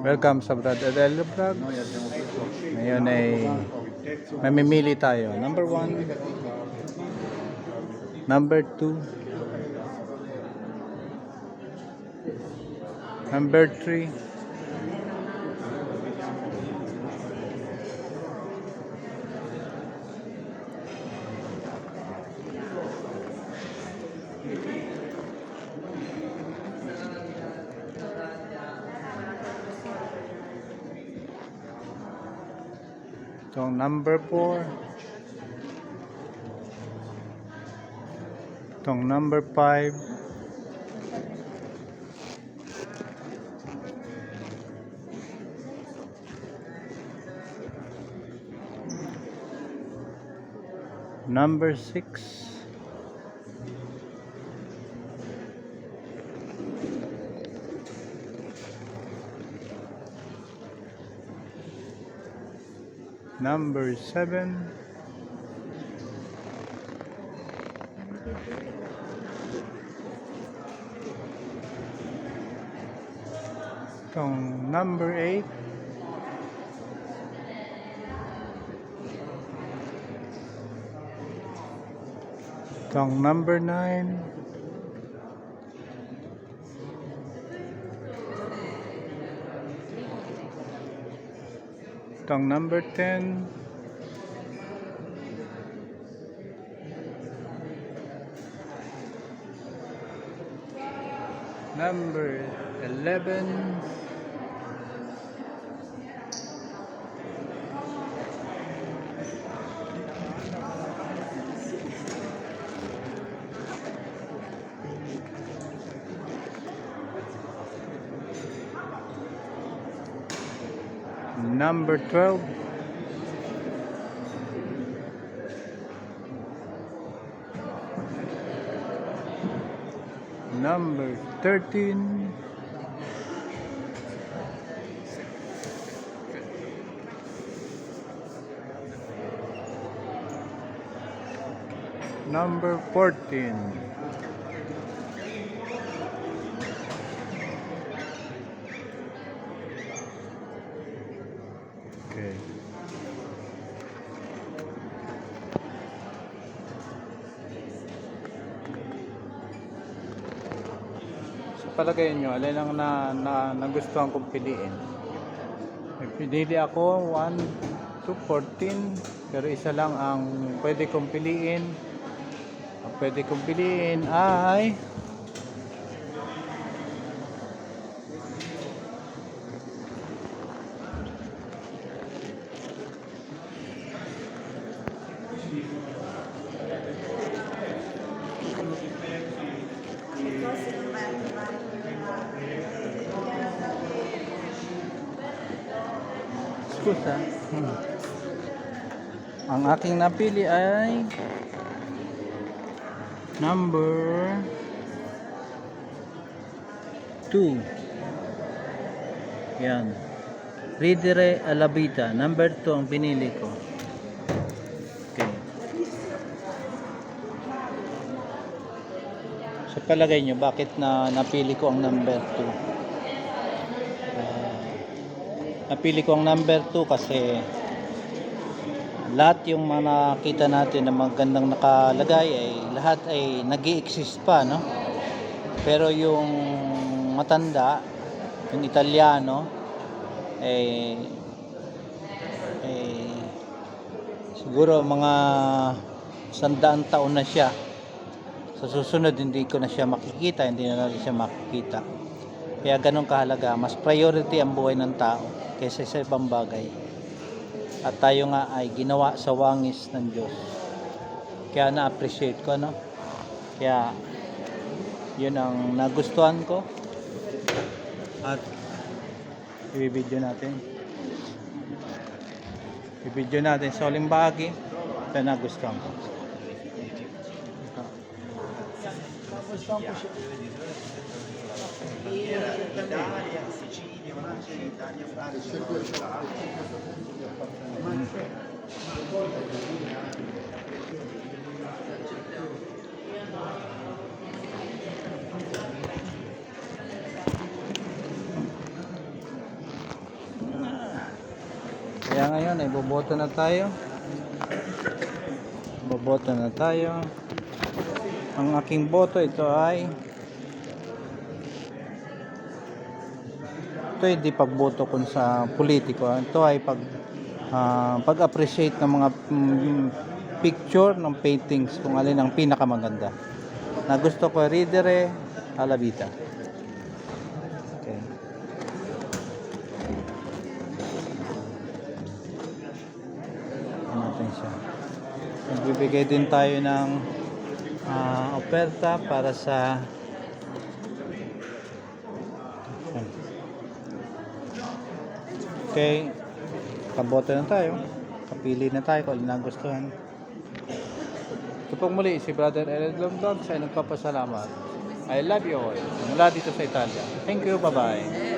Welcome sa Brad Adel Vlog. Ngayon ay mamimili tayo. Number 1, number 2, number 3, itong number 4, itong number 5, number 6, number 7, itong number 8, itong number 9, itong number 10, number 11, number 12, number 13, number 14, okay. Sa palagay nyo, alin ang nagustuhan kong piliin? May pinili ako 1 to 14, pero isa lang ang pwede kong piliin. Ang pwede kong piliin ay Skusa. Ang aking napili ay number 2. Yan. Ridere Alabita. Number 2 ang pinili ko. Okay. Sa palagay nyo, bakit napili ko ang number 2? Napili ko ang number 2 kasi lahat yung mga nakita natin na magandang nakalagay ay lahat ay nag-i-exist pa, no? Pero yung matanda, yung Italiano siguro mga 100 taon na siya. Sa susunod hindi ko na siya makikita, hindi na natin siya makikita. Kaya ganun kahalaga, mas priority ang buhay ng tao kaysa sa ibang bagay. At tayo nga ay ginawa sa wangis ng Diyos. Kaya na-appreciate ko, no? Kaya yun ang nagustuhan ko. At i-video natin. I-video natin sa uling bahagi na nagustuhan ko. Nagustuhan ko siya. Italia, Sicilia, Italia, Francia. Kaya ngayon ay boboto na tayo. Boboto na tayo. Ang aking boto ito ay hindi pagboto kun sa politiko. Ito ay pag-appreciate ng mga picture ng paintings kung alin ang pinakamaganda. Na gusto ko Ridere Alavita. Okay. Ano natin siya. Magbibigay din tayo ng oferta para sa okay, kaboto na tayo, kapili na tayo kung alin ang gustuhan. Ito pong muli si Brother Eled Lomdog sa nagpapasalamat. I love you all mula dito sa Italia. Thank you, bye bye.